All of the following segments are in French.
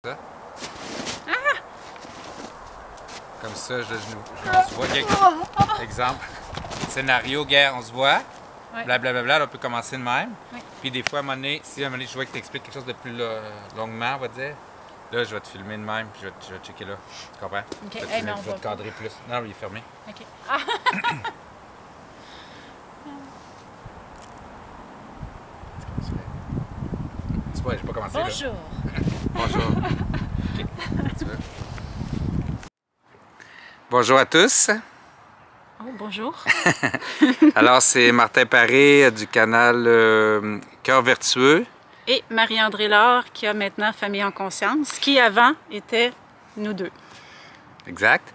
Ça. Comme ça, on se voit quelque exemple. Scénario, guerre, on se voit. Blablabla, on peut commencer de même. Oui. Puis des fois, à un moment donné, si à un moment donné, je vois que tu expliques quelque chose de plus longuement, on va dire, là, je vais te filmer de même, puis je vais te checker là. Tu comprends? OK. Je vais te, Hey, filmer, mais on je vais te va cadrer plus. Non, il est fermé. OK. C'est pas, j'ai pas commencé là. Bonjour. Bonjour. OK. Tu veux? Bonjour à tous. Oh, bonjour. Alors, c'est Martin Paré du canal Cœur Vertueux. Et Marie-André Laure, qui a maintenant Famille en conscience, qui avant était nous deux. Exact.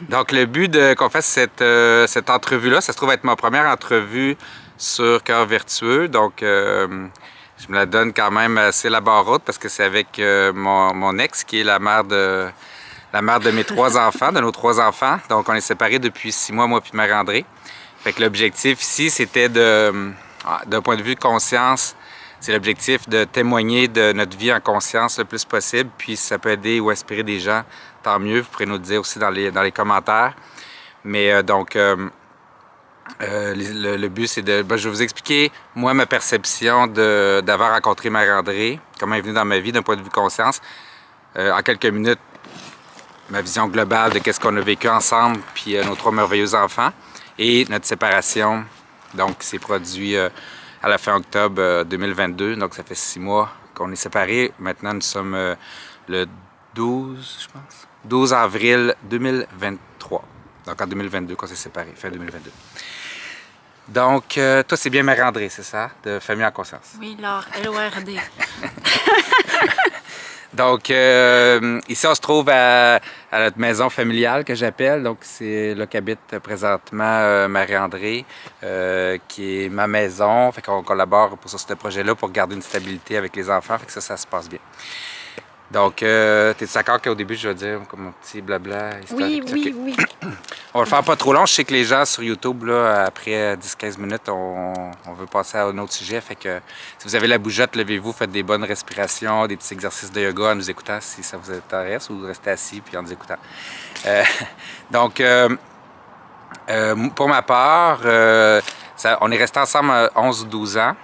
Donc, le but qu'on fasse cette entrevue-là, ça se trouve être ma première entrevue sur Cœur Vertueux. Donc, je me la donne quand même assez la barre haute parce que c'est avec mon ex, qui est la mère de mes trois enfants, de nos trois enfants. Donc, on est séparés depuis 6 mois, moi puis Marie-André. Fait que l'objectif ici, c'était d'un point de vue de conscience, c'est l'objectif de témoigner de notre vie en conscience le plus possible. Puis si ça peut aider ou inspirer des gens, tant mieux. Vous pourrez nous le dire aussi dans les commentaires. Mais le but, c'est de... je vais vous expliquer, moi, ma perception d'avoir rencontré Marie-André, comment elle est venue dans ma vie d'un point de vue conscience. En quelques minutes, ma vision globale de qu'est-ce qu'on a vécu ensemble, puis nos 3 merveilleux enfants. Et notre séparation, donc, qui s'est produit à la fin octobre 2022. Donc, ça fait 6 mois qu'on est séparés. Maintenant, nous sommes le 12, je pense, 12 avril 2023. Donc, en 2022 qu'on s'est séparés, fin 2022. Donc, toi, c'est bien Marie-André, c'est ça? De Famille en conscience. Oui, Laure, L-O-R-D. Donc, ici, on se trouve à notre maison familiale que j'appelle. Donc, c'est là qu'habite présentement Marie-André, qui est ma maison. Fait qu'on collabore sur ce projet-là pour garder une stabilité avec les enfants. Fait que ça se passe bien. Donc, t'es d'accord qu'au début, je vais dire comme un petit blabla historique? Oui. On va le faire pas trop long. Je sais que les gens sur YouTube, là, après 10-15 minutes, on veut passer à un autre sujet. Fait que si vous avez la bougeotte, levez-vous, faites des bonnes respirations, des petits exercices de yoga en nous écoutant si ça vous intéresse, ou restez assis puis en nous écoutant. Donc, pour ma part, on est restés ensemble 11 ou 12 ans.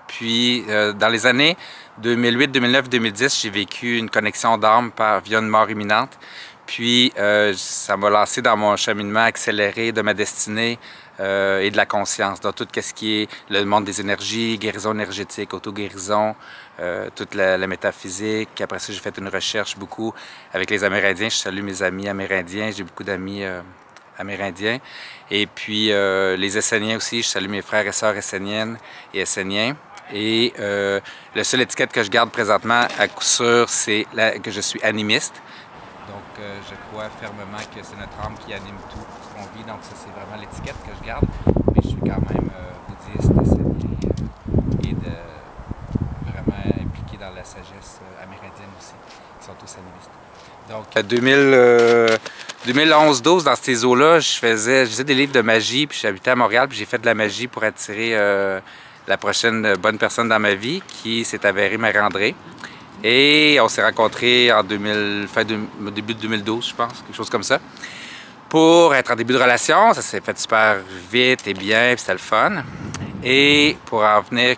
Puis, dans les années 2008, 2009, 2010, j'ai vécu une connexion d'âme via une mort imminente. Puis, ça m'a lancé dans mon cheminement accéléré de ma destinée et de la conscience, dans tout ce qui est le monde des énergies, guérison énergétique, auto-guérison, toute la métaphysique. Après ça, j'ai fait une recherche beaucoup avec les Amérindiens. Je salue mes amis amérindiens. J'ai beaucoup d'amis amérindiens. Et puis, les Esséniens aussi. Je salue mes frères et sœurs esséniennes et esséniens. Et la seule étiquette que je garde présentement, à coup sûr, c'est que je suis animiste. Donc, je crois fermement que c'est notre âme qui anime tout ce qu'on vit. Donc, ça, c'est vraiment l'étiquette que je garde. Mais je suis quand même bouddhiste, essénien et vraiment impliqué dans la sagesse amérindienne aussi, qui sont tous animistes. Donc, 2011-12, dans ces eaux-là, je faisais des livres de magie, puis j'habitais à Montréal, puis j'ai fait de la magie pour attirer la prochaine bonne personne dans ma vie, qui s'est avérée Marie-André. Et on s'est rencontrés en début de 2012, je pense, quelque chose comme ça. Pour être en début de relation, ça s'est fait super vite et bien, puis c'était le fun. Et pour en venir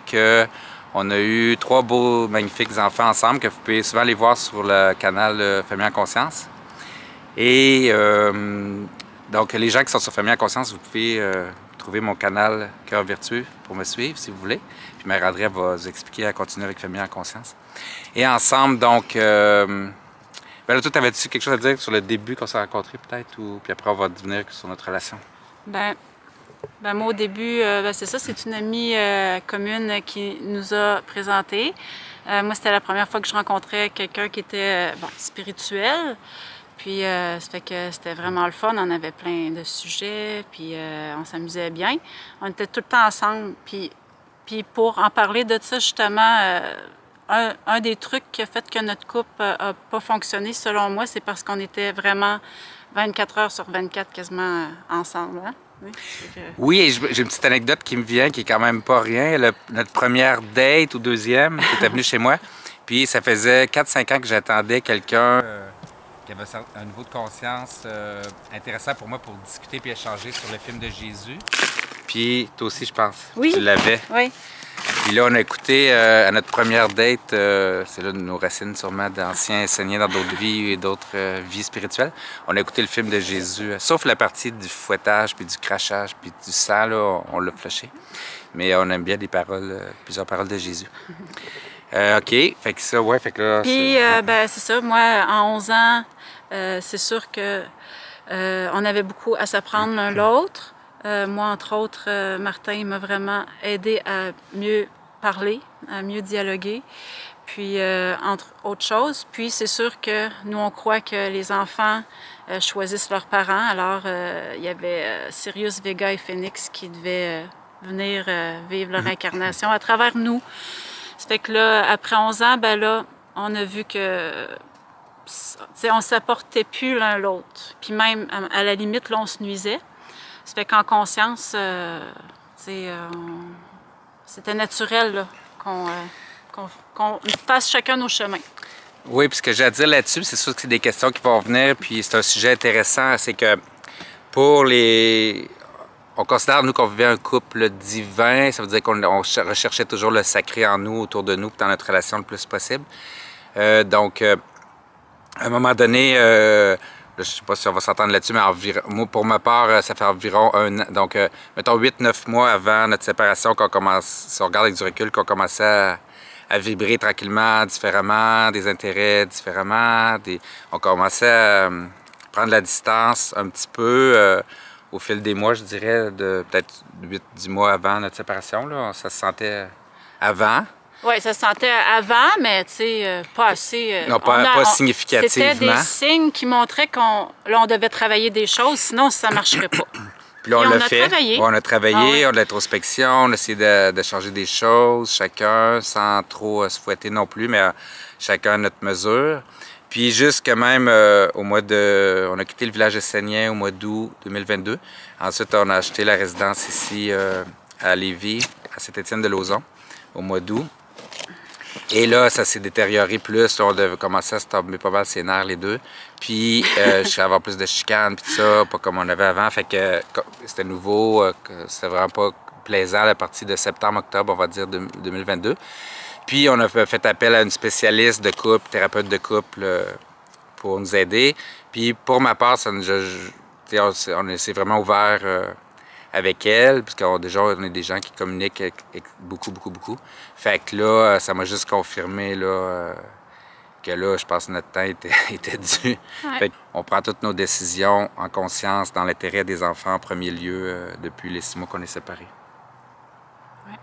on a eu 3 beaux, magnifiques enfants ensemble, que vous pouvez souvent les voir sur le canal Famille en conscience. Et donc, les gens qui sont sur Famille en conscience, vous pouvez trouver mon canal Cœur Vertueux pour me suivre, si vous voulez. Puis Marie-André va vous expliquer à continuer avec Famille en conscience. Et ensemble, donc, ben là, toi, t'avais-tu quelque chose à dire sur le début qu'on s'est rencontrés, peut-être, ou puis après, on va devenir sur notre relation? Ben moi, au début, c'est ça, c'est une amie commune qui nous a présentés. Moi, c'était la première fois que je rencontrais quelqu'un qui était spirituel. Puis, ça fait que c'était vraiment le fun. On avait plein de sujets, puis on s'amusait bien. On était tout le temps ensemble. Puis pour en parler de ça, justement, un des trucs qui a fait que notre couple n'a pas fonctionné, selon moi, c'est parce qu'on était vraiment 24 heures sur 24 quasiment ensemble. Hein? Oui, et j'ai une petite anecdote qui me vient, qui est quand même pas rien. Notre première date ou deuxième, tu étais venu chez moi. Puis ça faisait 4-5 ans que j'attendais quelqu'un qui avait un niveau de conscience intéressant pour moi pour discuter puis échanger sur le film de Jésus. Puis toi aussi, je pense, oui. Tu l'avais. Oui. Puis là, on a écouté à notre première date, c'est là nos racines sûrement d'anciens enseignants dans d'autres vies et d'autres vies spirituelles. On a écouté le film de Jésus, sauf la partie du fouettage, puis du crachage, puis du sang, là, on l'a flashé. Mais on aime bien des paroles, plusieurs paroles de Jésus. OK, fait que ça, ouais, fait que là... Puis, ben, c'est ça, moi, en 11 ans, c'est sûr que on avait beaucoup à s'apprendre l'un l'autre. Moi, entre autres, Martin, il m'a vraiment aidé à mieux parler, à mieux dialoguer, puis entre autres choses. Puis c'est sûr que nous, on croit que les enfants choisissent leurs parents. Alors, il y avait Sirius, Vega et Phoenix qui devaient venir vivre leur incarnation à travers nous. Ça fait que là, après 11 ans, ben là, on a vu que on s'apportait plus l'un l'autre. Puis même, à la limite, là, on se nuisait. Ça fait qu'en conscience, c'était naturel qu'on fasse chacun nos chemins. Oui, puis ce que j'ai à dire là-dessus, c'est sûr que c'est des questions qui vont venir, puis c'est un sujet intéressant, c'est que pour les... On considère, nous, qu'on vivait un couple divin, ça veut dire qu'on recherchait toujours le sacré en nous, autour de nous, dans notre relation le plus possible. Donc, à un moment donné... je ne sais pas si on va s'entendre là-dessus, mais moi, pour ma part, ça fait environ 1 an. Donc, mettons 8-9 mois avant notre séparation, qu'on commence, si on regarde avec du recul, qu'on commençait à vibrer tranquillement, différemment, des intérêts différemment. On commençait à prendre la distance un petit peu au fil des mois, je dirais, de peut-être 8-10 mois avant notre séparation. Là. Ça se sentait avant. Oui, ça se sentait avant, mais tu sais, pas assez. Non, pas significativement. C'était des signes qui montraient qu'on devait travailler des choses, sinon ça ne marcherait pas. Puis là, on l'a fait. Travaillé. On a travaillé, on a de l'introspection, on a essayé de changer des choses, chacun, sans trop se fouetter non plus, mais chacun à notre mesure. Puis jusque même au mois de... On a quitté le village essénien au mois d'août 2022. Ensuite, on a acheté la résidence ici à Lévis, à Saint-Étienne-de-Lauzon, au mois d'août. Et là, ça s'est détérioré plus. Là, on devait commencer à se tomber pas mal ses nerfs, les deux. Puis, je suis avoir plus de chicanes, puis tout ça, pas comme on avait avant. Fait que c'était nouveau, c'était vraiment pas plaisant à la partie de septembre-octobre, on va dire, 2022. Puis, on a fait appel à une spécialiste de couple, thérapeute de couple, pour nous aider. Puis, pour ma part, on s'est vraiment ouvert avec elle, parce qu'on est des gens qui communiquent beaucoup. Fait que là, ça m'a juste confirmé là, que là, je pense que notre temps était dû. Ouais. Fait qu'on prend toutes nos décisions en conscience, dans l'intérêt des enfants en premier lieu, depuis les 6 mois qu'on est séparés. Oui.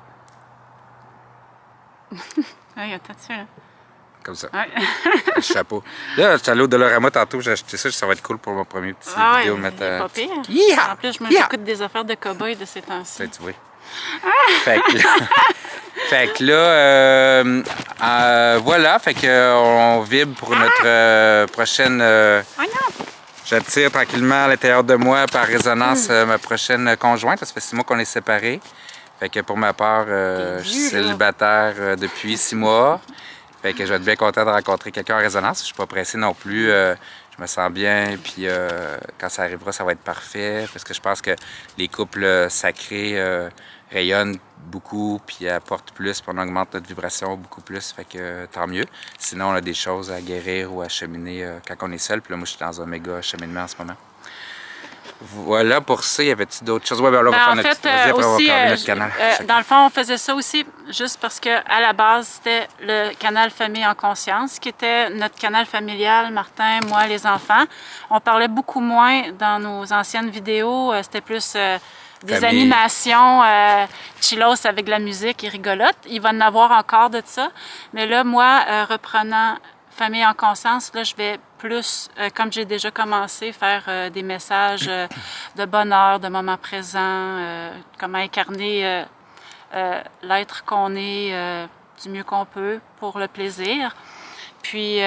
Oui, attends dessus, là. Comme ça. Ouais. Le chapeau. Là, j'étais allé au Dollarama tantôt, j'ai acheté ça, ça va être cool pour mon premier petit vidéo. Ouais, pas pire. Yeah! En plus, j'écoute des affaires de cow-boy de ces temps-ci. Tu vois. Fait que là, voilà, fait qu'on vibre pour notre prochaine... J'attire tranquillement à l'intérieur de moi, par résonance, ma prochaine conjointe. Ça fait 6 mois qu'on est séparés. Fait que pour ma part, je suis célibataire depuis 6 mois. Fait que je vais être bien content de rencontrer quelqu'un en résonance. Je suis pas pressé non plus. Je me sens bien, puis quand ça arrivera, ça va être parfait. Parce que je pense que les couples sacrés rayonnent beaucoup, puis apportent plus, puis on augmente notre vibration beaucoup plus. Fait que tant mieux. Sinon, on a des choses à guérir ou à cheminer quand on est seul. Puis là, moi, je suis dans un méga cheminement en ce moment. Voilà, pour ça, y avait-il d'autres choses? Ouais, ben là, on va faire notre petite après, on va fermer notre canal. Dans le fond, on faisait ça aussi juste parce qu'à la base, c'était le canal Famille en conscience, qui était notre canal familial, Martin, moi, les enfants. On parlait beaucoup moins dans nos anciennes vidéos. C'était plus des animations chillos avec de la musique et rigolote. Il va en avoir encore de ça. Mais là, moi, reprenant Famille en conscience, là, je vais plus, comme j'ai déjà commencé, faire des messages de bonheur, de moment présent, comment incarner l'être qu'on est du mieux qu'on peut pour le plaisir. Puis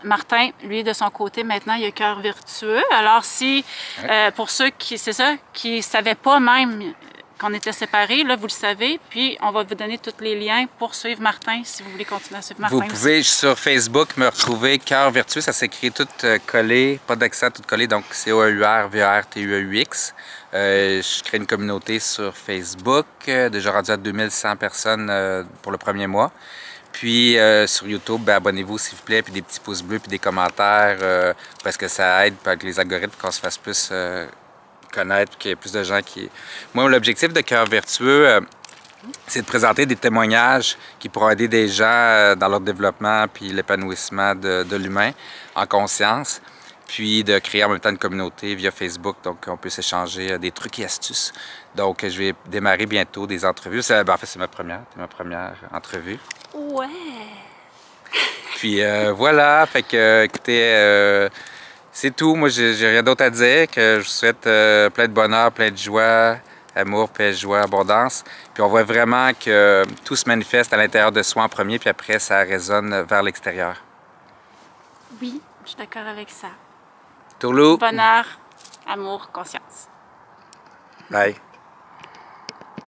Martin, lui, de son côté, maintenant, il a cœur vertueux. Alors si, pour ceux qui, c'est ça, qui ne savaient pas même qu'on était séparés, là, vous le savez. Puis, on va vous donner tous les liens pour suivre Martin, si vous voulez continuer à suivre Martin. Vous pouvez sur Facebook me retrouver Cœur Vertueux, ça s'écrit tout collé, pas d'accent, tout collé, donc COEUR-VERTUEX. Je crée une communauté sur Facebook, déjà rendu à 2100 personnes pour le premier mois. Puis sur YouTube, ben, abonnez-vous s'il vous plaît, puis des petits pouces bleus, puis des commentaires, parce que ça aide avec les algorithmes qu'on se fasse plus connaître, qu'il y ait plus de gens qui... Moi, l'objectif de Cœur Vertueux, c'est de présenter des témoignages qui pourront aider des gens dans leur développement puis l'épanouissement de l'humain en conscience, puis de créer en même temps une communauté via Facebook, donc on peut s'échanger des trucs et astuces. Donc, je vais démarrer bientôt des entrevues. Ben, en fait, c'est ma première entrevue. Ouais! Puis voilà, fait que, écoutez, c'est tout. Moi, j'ai rien d'autre à dire, que je vous souhaite plein de bonheur, plein de joie, amour, paix, joie, abondance. Puis on voit vraiment que tout se manifeste à l'intérieur de soi en premier, puis après, ça résonne vers l'extérieur. Oui, je suis d'accord avec ça. Tourlou! Bonheur, amour, conscience. Bye!